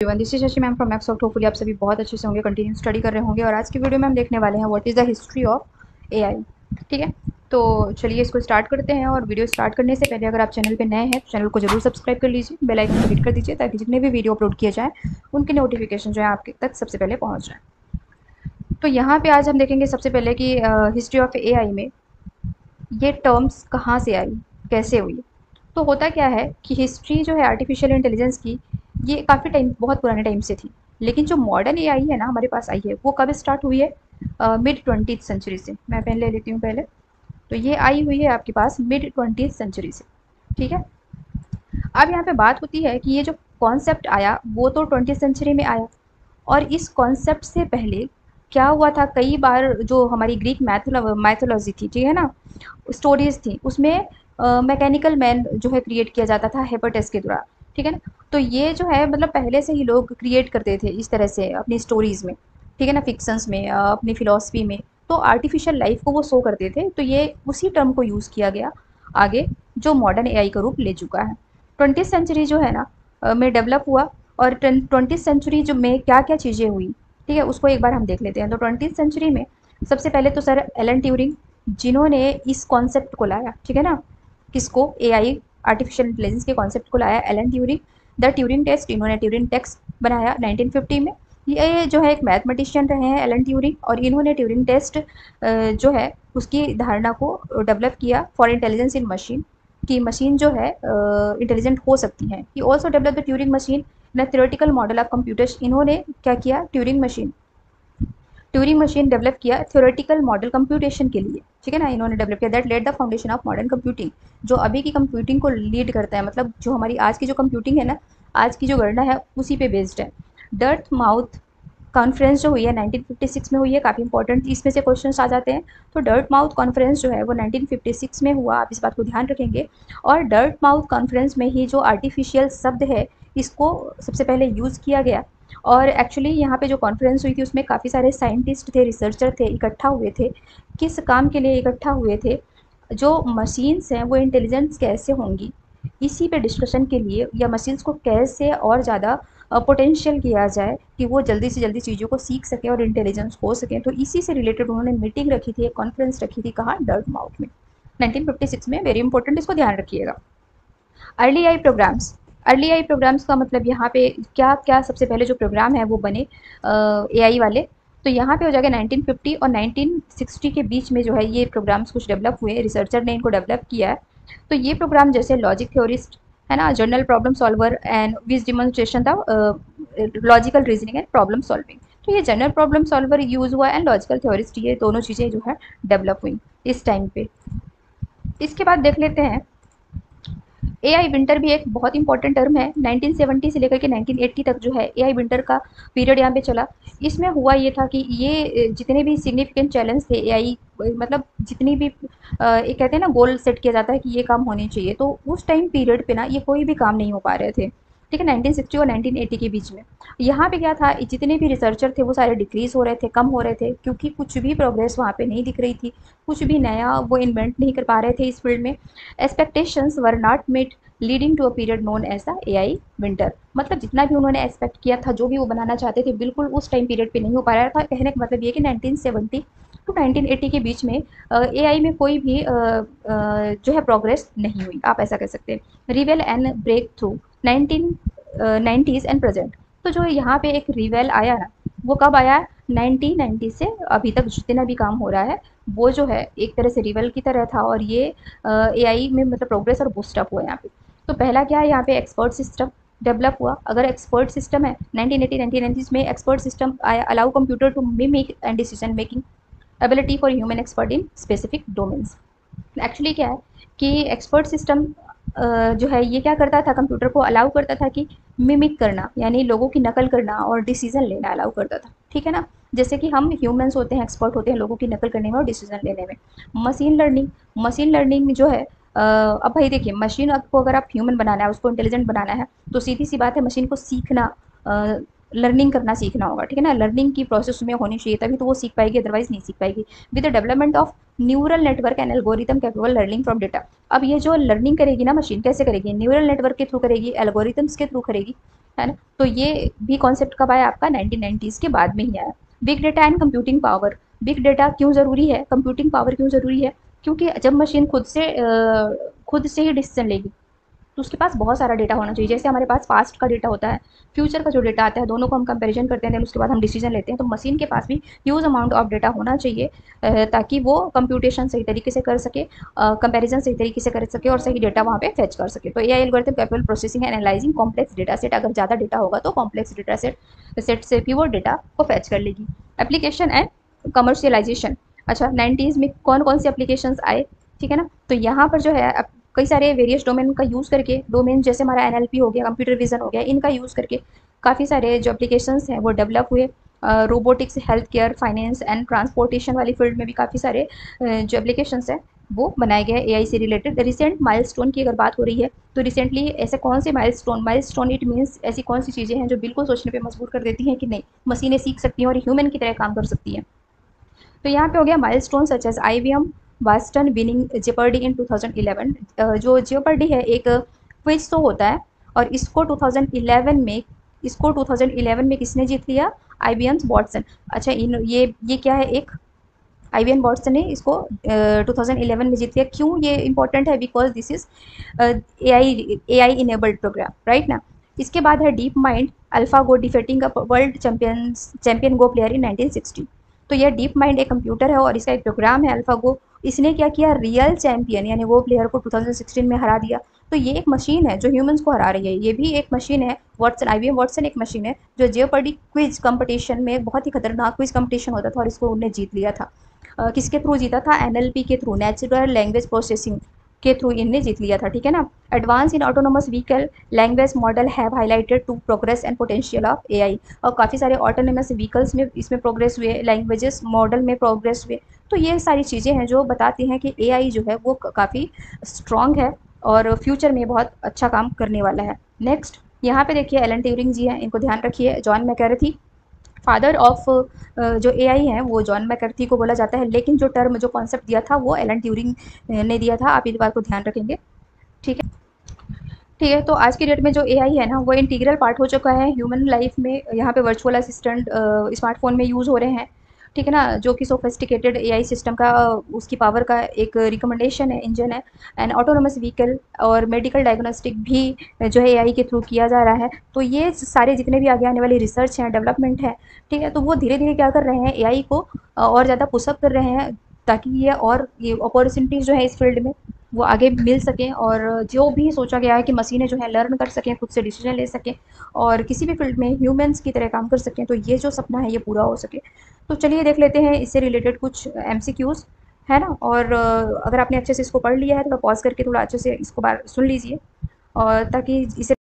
Everyone, this is Shashi ma'am from max soft. Hopefully आप सभी बहुत अच्छे से होंगे, कंटिन्यू स्टडी कर रहे होंगे। और आज की वीडियो में हम देखने वाले हैं what is the history of AI. ठीक है, तो चलिए इसको स्टार्ट करते हैं। और वीडियो स्टार्ट करने से पहले अगर आप चैनल पे नए हैं तो चैनल को जरूर सब्सक्राइब कर लीजिए, बेल आइकन को हिट कर दीजिए ताकि जितने भी वीडियो अपलोड किए जाएँ उनकी नोटिफिकेशन जो है आपके तक सबसे पहले पहुँच जाए। तो यहाँ पे आज हम देखेंगे सबसे पहले कि हिस्ट्री ऑफ एआई में ये टर्म्स कहाँ से आई, कैसे हुई। तो होता क्या है कि हिस्ट्री जो है आर्टिफिशियल इंटेलिजेंस की, ये काफ़ी टाइम, बहुत पुराने टाइम से थी। लेकिन जो मॉडर्न एआई है ना हमारे पास आई है, वो कब स्टार्ट हुई है? मिड 20th सेंचुरी से। मैं पेन ले लेती हूँ पहले। तो ये आई हुई है आपके पास मिड 20th सेंचुरी से। ठीक है, अब यहाँ पे बात होती है कि ये जो कॉन्सेप्ट आया वो तो 20th सेंचुरी में आया। और इस कॉन्सेप्ट से पहले क्या हुआ था, कई बार जो हमारी ग्रीक मैथोलॉजी थी, ठीक है ना, स्टोरीज थी, उसमें मैकेनिकल मैन जो है क्रिएट किया जाता था हेपेटस के द्वारा। ठीक है ना, तो ये जो है मतलब पहले से ही लोग क्रिएट करते थे इस तरह से अपनी स्टोरीज में, ठीक है ना, फिक्शंस में, अपनी फिलॉसफी में। तो आर्टिफिशियल लाइफ को वो शो करते थे, तो ये उसी टर्म को यूज़ किया गया आगे, जो मॉडर्न एआई का रूप ले चुका है। 20th सेंचुरी जो है ना में डेवलप हुआ। और 20th सेंचुरी जो में क्या क्या चीज़ें हुई, ठीक है, उसको एक बार हम देख लेते हैं। तो 20th सेंचुरी में सबसे पहले तो सर एलन ट्यूरिंग, जिन्होंने इस कॉन्सेप्ट को लाया, ठीक है ना, किसको, एआई, आर्टिफिशियल इंटेलिजेंस के कॉन्सेप्ट को लाया Alan Turing. The Turing test, इन्होंने ट्यूरिंग टेस्ट बनाया 1950 में। ये जो है एक मैथमेटिशियन रहे हैं एलन ट्यूरिंग, और इन्होंने ट्यूरिंग टेस्ट जो है उसकी धारणा को डेवलप किया फॉर इंटेलिजेंस इन मशीन, कि मशीन जो है इंटेलिजेंट हो सकती हैं। He also develop the Turing machine in theoretical model of computers. इन्होंने क्या किया, ट्यूरिंग मशीन डेवलप किया थ्योरेटिकल मॉडल कंप्यूटेशन के लिए, ठीक है ना, इन्होंने डेवलप किया। That led the foundation of modern computing, जो अभी की कंप्यूटिंग को लीड करता है, मतलब जो हमारी आज की जो कंप्यूटिंग है ना, आज की जो गणना है उसी पे बेस्ड है। डर्थ माउथ कॉन्फ्रेंस जो हुई है 1956 में हुई है, काफ़ी इंपॉर्टेंट इसमें से क्वेश्चन आ जाते हैं। तो डर्ट माउथ कॉन्फ्रेंस जो है वो 1956 में हुआ, आप इस बात को ध्यान रखेंगे। और डर्ट माउथ कॉन्फ्रेंस में ही जो आर्टिफिशियल शब्द है इसको सबसे पहले यूज़ किया गया। और एक्चुअली यहाँ पे जो कॉन्फ्रेंस हुई थी उसमें काफ़ी सारे साइंटिस्ट थे, रिसर्चर थे, इकट्ठा हुए थे। किस काम के लिए इकट्ठा हुए थे? जो मशीन्स हैं वो इंटेलिजेंस कैसे होंगी, इसी पे डिस्कशन के लिए, या मशीन्स को कैसे और ज़्यादा पोटेंशियल किया जाए कि वो जल्दी से जल्दी चीज़ों को सीख सकें और इंटेलिजेंस हो सकें। तो इसी से रिलेटेड उन्होंने मीटिंग रखी थी, एक कॉन्फ्रेंस रखी थी, कहाँ, डर्ट माउथ में 1956 में। वेरी इंपॉर्टेंट, इसको ध्यान रखिएगा। Early AI programs, early AI programs का मतलब यहाँ पे क्या क्या सबसे पहले जो प्रोग्राम है वो बने एआई वाले। तो यहाँ पे हो जाएगा 1950 और 1960 के बीच में जो है ये प्रोग्राम्स कुछ डेवलप हुए, रिसर्चर ने इनको डेवलप किया है। तो ये प्रोग्राम जैसे लॉजिक थ्योरिस्ट है ना, general problem solver and which demonstration था, logical reasoning and problem solving. तो ये जनरल प्रॉब्लम सॉल्वर यूज़ हुआ एंड लॉजिकल थ्योरिस्ट, ये दोनों चीज़ें जो है डेवलप हुई इस टाइम पे। इसके बाद देख लेते हैं एआई विंटर, भी एक बहुत इंपॉर्टेंट टर्म है। 1970 से लेकर के 1980 तक जो है एआई विंटर का पीरियड यहाँ पे चला। इसमें हुआ ये था कि ये जितने भी सिग्निफिकेंट चैलेंज थे एआई, मतलब जितनी भी एक कहते हैं ना गोल सेट किया जाता है कि ये काम होने चाहिए, तो उस टाइम पीरियड पे ना ये कोई भी काम नहीं हो पा रहे थे। ठीक है, 1960 और 1980 के बीच में यहाँ पे क्या था, जितने भी रिसर्चर थे वो सारे डिक्रीज हो रहे थे, कम हो रहे थे, क्योंकि कुछ भी प्रोग्रेस वहाँ पे नहीं दिख रही थी, कुछ भी नया वो इन्वेंट नहीं कर पा रहे थे इस फील्ड में। Expectations were not met leading to a period known as the AI winter. मतलब जितना भी उन्होंने एक्सपेक्ट किया था, जो भी वो बनाना चाहते थे, बिल्कुल उस टाइम पीरियड पे नहीं हो पा रहा था। कहने का मतलब ये कि 1970 टू 1980 के बीच में एआई में कोई भी जो है प्रोग्रेस नहीं हुई, आप ऐसा कह सकते हैं। Reveal and breakthrough 1990s and present. तो जो यहाँ पे एक रिवेल आया ना, वो कब आया, 1990 से अभी तक जितना भी काम हो रहा है वो जो है एक तरह से रिवेल की तरह था। और ये एआई में मतलब प्रोग्रेस और बूस्टअप हुआ यहाँ पे। तो पहला क्या है, यहाँ पे एक्सपर्ट सिस्टम डेवलप हुआ। अगर एक्सपर्ट सिस्टम है 1980 1990 में, एक्सपर्ट सिस्टम आया, allow computer to mimic and decision making ability for human expert in specific domains. Actually क्या है कि एक्सपर्ट सिस्टम जो है ये क्या करता था, कंप्यूटर को अलाउ करता था कि मिमिक करना, यानी लोगों की नकल करना और डिसीजन लेना अलाउ करता था। ठीक है ना, जैसे कि हम ह्यूमंस होते हैं, एक्सपर्ट होते हैं लोगों की नकल करने में और डिसीजन लेने में। मशीन लर्निंग जो है अब भाई देखिए, मशीन को अगर आप ह्यूमन बनाना है, उसको इंटेलिजेंट बनाना है, तो सीधी सी बात है मशीन को सीखना, लर्निंग करना सीखना होगा। ठीक है ना, लर्निंग की प्रोसेस में होनी चाहिए, तभी तो वो सीख पाएगी, अदरवाइज नहीं सीख पाएगी। With the development of neural network and algorithm capable learning from data. अब ये जो लर्निंग करेगी ना मशीन, कैसे करेगी, न्यूरल नेटवर्क के थ्रू करेगी, एल्गोरिथम्स के थ्रू करेगी। है ना। तो ये भी कॉन्सेप्ट कब आया आपका, 1990s के बाद में ही आया। Big data and computing power. Big data क्यों ज़रूरी है, कंप्यूटिंग पावर क्यों ज़रूरी है, क्योंकि जब मशीन खुद से ही डिसीजन लेगी तो उसके पास बहुत सारा डेटा होना चाहिए। जैसे हमारे पास पास्ट का डेटा होता है, फ्यूचर का जो डेटा आता है, दोनों को हम कंपैरिजन करते हैं, देन उसके बाद हम डिसीजन लेते हैं। तो मशीन के पास भी ह्यूज अमाउंट ऑफ डेटा होना चाहिए ताकि वो कंप्यूटेशन सही तरीके से कर सके, कंपैरिजन सही तरीके से कर सके और सही डेटा वहाँ पे फेच कर सके। तो AI algorithm capable processing and analysing complex data set. अगर ज़्यादा डेटा होगा तो कॉम्प्लेक्स डेटा सेट से भी वो डेटा को फैच कर लेगी। Application and commercialisation. अच्छा, 90s में कौन कौन से एप्लीकेशंस आए, ठीक है ना। तो यहाँ पर जो है कई सारे वेरियस डोमेन का यूज़ करके, डोमेन जैसे हमारा एनएलपी हो गया, कंप्यूटर विजन हो गया, इनका यूज़ करके काफ़ी सारे जो एप्लीकेशंस हैं वो डेवलप हुए। Robotics, health care, finance and transportation वाली फील्ड में भी काफ़ी सारे जो एप्लीकेशंस हैं वो बनाए गए एआई से रिलेटेड। रिसेंट माइलस्टोन की अगर बात हो रही है तो रिसेंटली ऐसे कौन से माइलस्टोन इट मीन्स ऐसी कौन सी चीज़ें हैं जो बिल्कुल सोचने पे मजबूर कर देती हैं कि नहीं, मशीनें सीख सकती हैं और ह्यूमन की तरह काम कर सकती हैं। तो यहाँ पे हो गया माइलस्टोन सच एज आईबीएम वास्टन विनिंग जेपर्डी इन 2011। जो जेपर्डी है एक क्विज शो होता है और इसको 2011 में किसने जीत लिया, आईबीएम वॉटसन। अच्छा, इन ये क्या है, एक आईबीएम वॉटसन ने इसको 2011 में जीत लिया। क्यों ये इंपॉर्टेंट है, because this is AI enabled program, right ना। इसके बाद है DeepMind AlphaGo defeating a world champion go player in 1960। तो यह डीप माइंड एक कंप्यूटर है और इसका एक प्रोग्राम है अल्फागो। इसने क्या किया, रियल चैंपियन यानी वो प्लेयर को 2016 में हरा दिया। तो ये एक मशीन है जो ह्यूमंस को हरा रही है, ये भी एक मशीन है। वॉटसन, आईबीएम वॉटसन एक मशीन है जो जेओपर्डी क्विज कंपटीशन में, बहुत ही खतरनाक क्विज कंपटीशन होता था और इसको उन्हें जीत लिया था। किसके थ्रू जीता था, एनएलपी के थ्रू, नेचुरल लैंग्वेज प्रोसेसिंग के थ्रू इनने जीत लिया था, ठीक है ना। Advance in autonomous vehicle language model have highlighted to progress and potential of AI. और काफ़ी सारे ऑटोनोमस व्हीकल्स में इसमें प्रोग्रेस हुए, लैंग्वेजेस मॉडल में प्रोग्रेस हुए। तो ये सारी चीज़ें हैं जो बताती हैं कि एआई जो है वो काफ़ी स्ट्रॉन्ग है और फ्यूचर में बहुत अच्छा काम करने वाला है। नेक्स्ट यहाँ पे देखिए एलन ट्यूरिंग जी हैं, इनको ध्यान रखिए। जॉन मैकर्थी, फादर ऑफ जो एआई है वो जॉन मैकर्थी को बोला जाता है, लेकिन जो टर्म जो कॉन्सेप्ट दिया था वो एलन ट्यूरिंग ने दिया था। आप इस बात को ध्यान रखेंगे, ठीक है। ठीक है, तो आज की डेट में जो एआई है ना वो इंटीग्रल पार्ट हो चुका है ह्यूमन लाइफ में। यहाँ पे वर्चुअल असिस्टेंट स्मार्टफोन में यूज़ हो रहे हैं, ठीक है ना, जो कि सोफिस्टिकेटेड एआई सिस्टम का उसकी पावर का एक रिकमेंडेशन है, इंजन है। एंड ऑटोनोमस व्हीकल और मेडिकल डायग्नोस्टिक भी जो है एआई के थ्रू किया जा रहा है। तो ये सारे जितने भी आगे आने वाली रिसर्च हैं, डेवलपमेंट है, ठीक है, तो वो धीरे धीरे क्या कर रहे हैं, एआई को और ज़्यादा पुशअप कर रहे हैं ताकि ये अपॉर्चुनिटीज़ जो है इस फील्ड में वो आगे मिल सकें। और जो भी सोचा गया है कि मशीनें जो है लर्न कर सकें, खुद से डिसीजन ले सकें और किसी भी फील्ड में ह्यूमंस की तरह काम कर सकें, तो ये जो सपना है ये पूरा हो सके। तो चलिए देख लेते हैं इससे रिलेटेड कुछ एमसीक्यूज़, है ना। और अगर आपने अच्छे से इसको पढ़ लिया है थोड़ा पॉज करके थोड़ा अच्छे से इसको बार सुन लीजिए और ताकि इसे